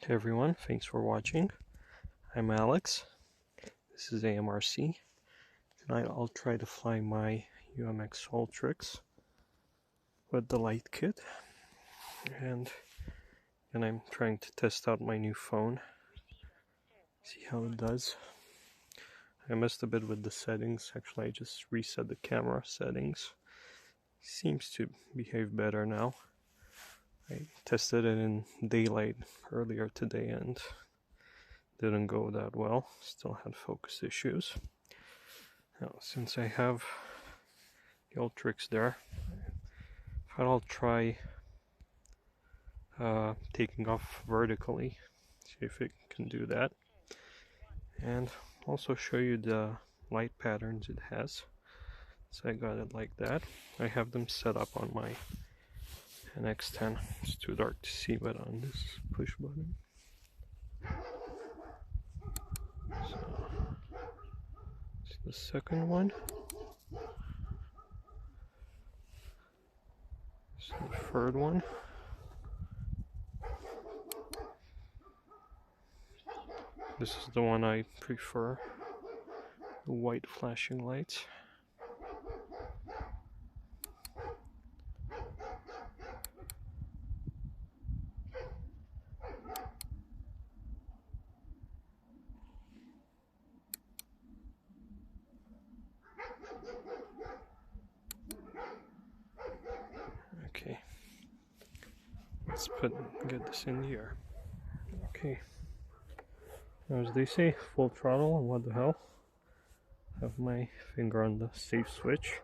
Hey everyone, thanks for watching. I'm Alex. This is AMRC. Tonight I'll try to fly my UMX Ultrix with the light kit, and I'm trying to test out my new phone, see how it does. I messed a bit with the settings. Actually, I just reset the camera settings. Seems to behave better now. I tested it in daylight earlier today and didn't go that well. Still had focus issues. Now, since I have the Ultrix there, I'll try taking off vertically, see if it can do that, and also show you the light patterns it has. So I got it like that. I have them set up on my NX10. It's too dark to see, but on this push button. So, it's the second one. It's the third one. This is the one I prefer, the white flashing lights. Okay, let's get this in the air. Okay, as they say, full throttle, and what the hell? Have my finger on the safe switch.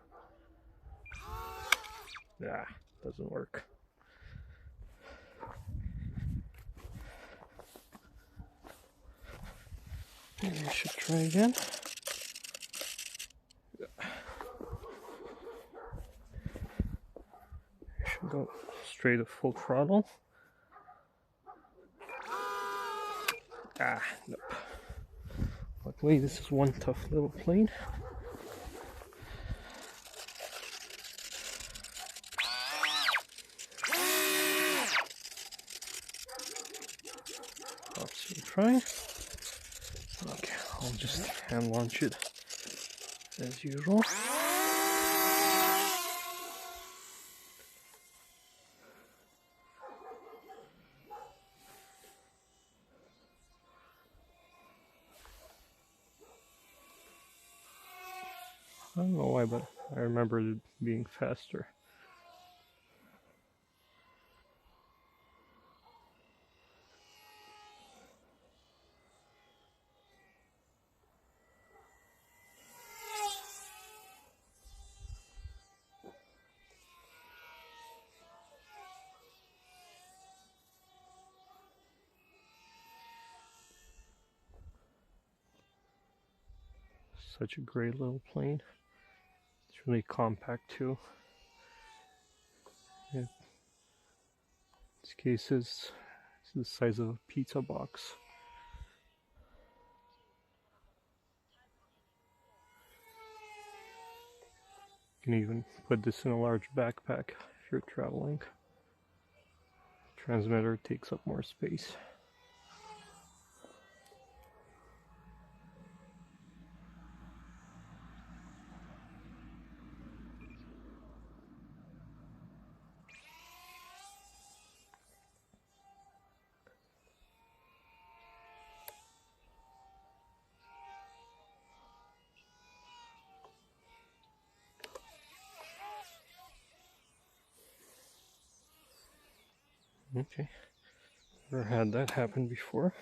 Ah, doesn't work. Maybe I should try again. I should go straight to full throttle. Ah, nope. Luckily, this is one tough little plane. Let's try. Okay, I'll just hand launch it as usual. I don't know why, but I remember it being faster. Such a great little plane. It's really compact too. Its case is the size of a pizza box. You can even put this in a large backpack if you're traveling. Transmitter takes up more space. Okay, never had that happen before.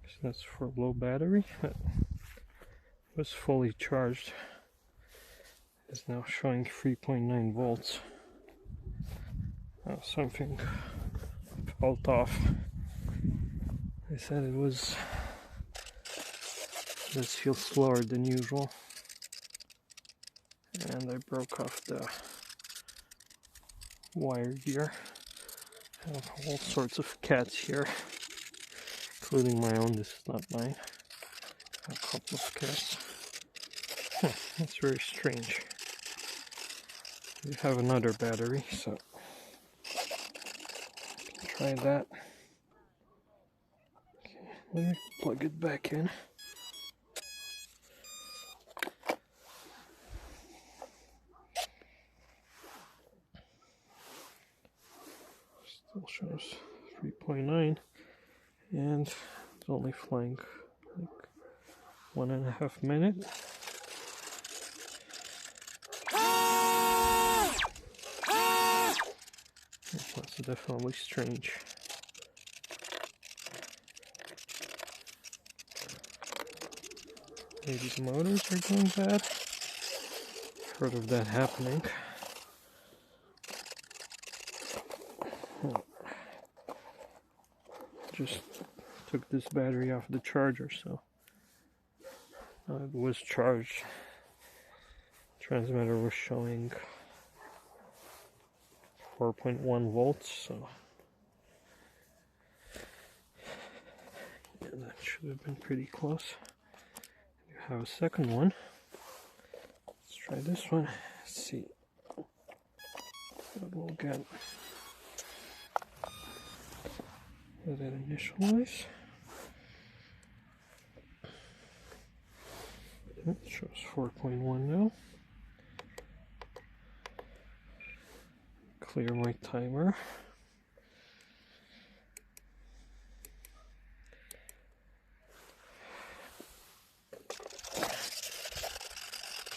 So that's for low battery. It was fully charged. It's now showing 3.9 volts. Something felt off. They said it does feel slower than usual. And I broke off the wire gear. I have all sorts of cats here, including my own. This is not mine. A couple of cats. That's very strange. We have another battery, so try that. Okay, let me plug it back in. Still shows 3.9, and it's only flying like 1.5 minutes. That's definitely strange. Maybe the motors are going bad. Heard of that happening. Just took this battery off the charger, so it was charged. Transmitter was showing 4.1 volts, so yeah, that should have been pretty close. You have a second one. Let's try this one. Let's see what we'll get. Let it initialize. It shows 4.1 now. Clear my timer.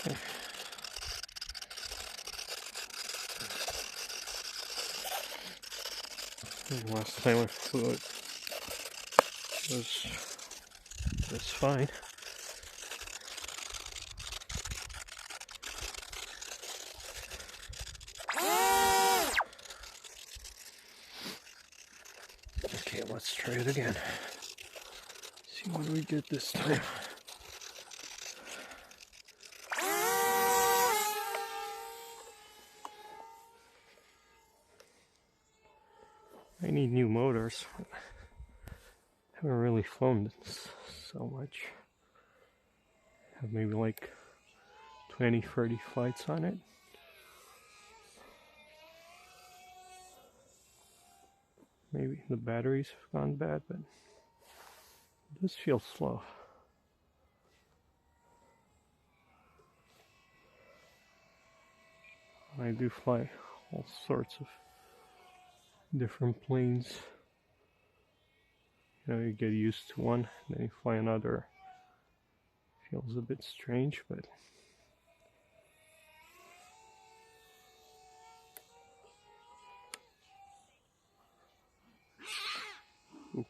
Okay. Last time I flew it was fine. Okay, let's try it again. See what we get this time. I need new motors. I haven't really flown this so much. I have maybe like 20-30 flights on it. Maybe the batteries have gone bad, but it does feel slow. I do fly all sorts of different planes. You know, you get used to one, then you fly another. Feels a bit strange, but ooh.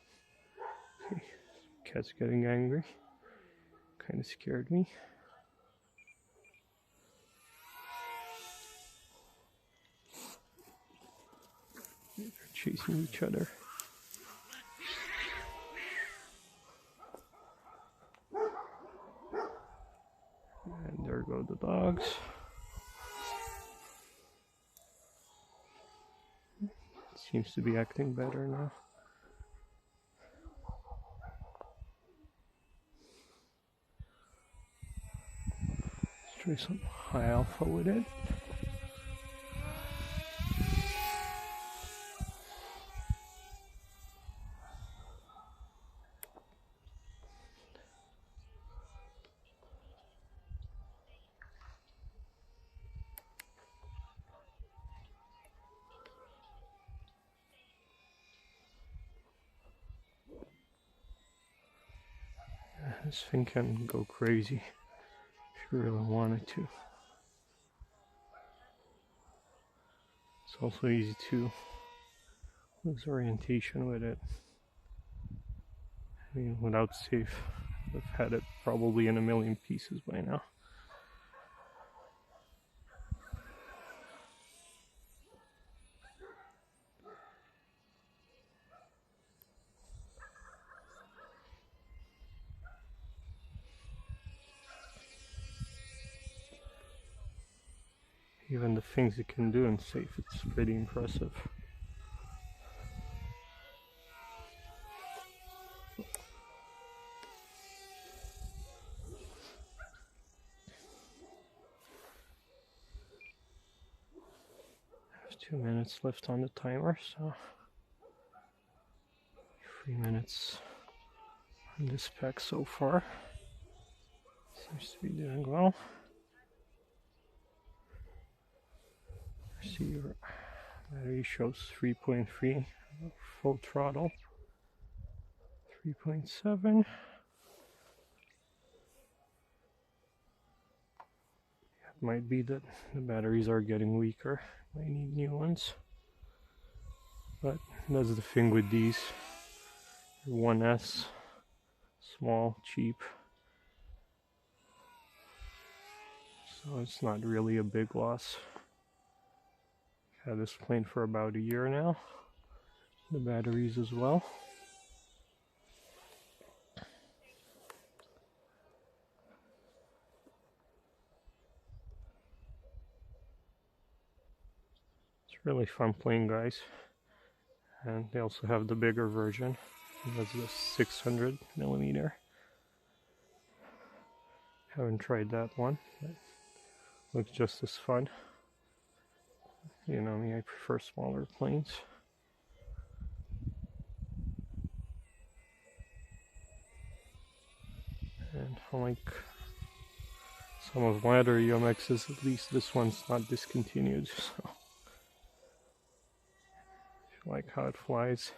Okay, cat's getting angry. Kind of scared me. They're chasing each other. And there go the dogs. It seems to be acting better now. Let's try some high alpha with it. This thing can go crazy if you really wanted to. It's also easy to lose orientation with it. I mean, without safe, I've had it probably in a million pieces by now. Even the things it can do in safe, it's pretty impressive. I have 2 minutes left on the timer, so 3 minutes on this pack so far. Seems to be doing well. See, your battery shows 3.3 full throttle, 3.7. It might be that the batteries are getting weaker. I need new ones. But that's the thing with these. 1S, small, cheap. So it's not really a big loss. Had this plane for about a year now. The batteries as well. It's really fun plane, guys. And they also have the bigger version. That's the 600mm. Haven't tried that one, but looks just as fun. You know me, I prefer smaller planes. And unlike some of my other UMXs, at least this one's not discontinued. So if you like how it flies,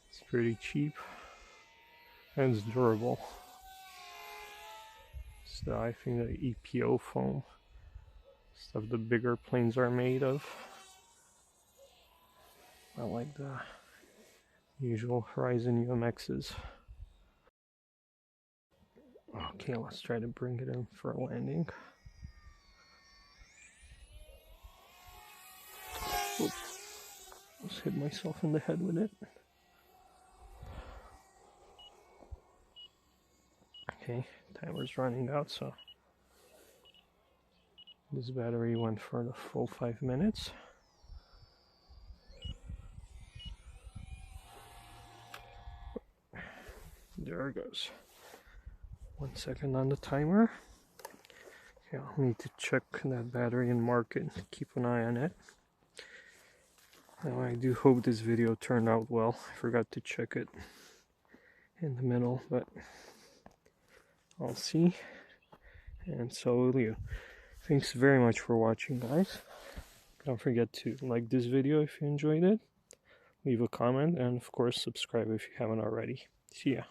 it's pretty cheap and it's durable. It's the, I think, the EPO foam stuff the bigger planes are made of. I like the usual Horizon UMXs. Okay, let's try to bring it in for a landing. Oops, almost hit myself in the head with it. Okay, timer's running out, so this battery went for the full 5 minutes. There it goes. 1 second on the timer. Okay, I'll need to check that battery and mark it. Keep an eye on it. Now, I do hope this video turned out well. I forgot to check it in the middle, but I'll see. And so will you. Thanks very much for watching, guys. Don't forget to like this video if you enjoyed it. Leave a comment, and of course subscribe if you haven't already. See ya.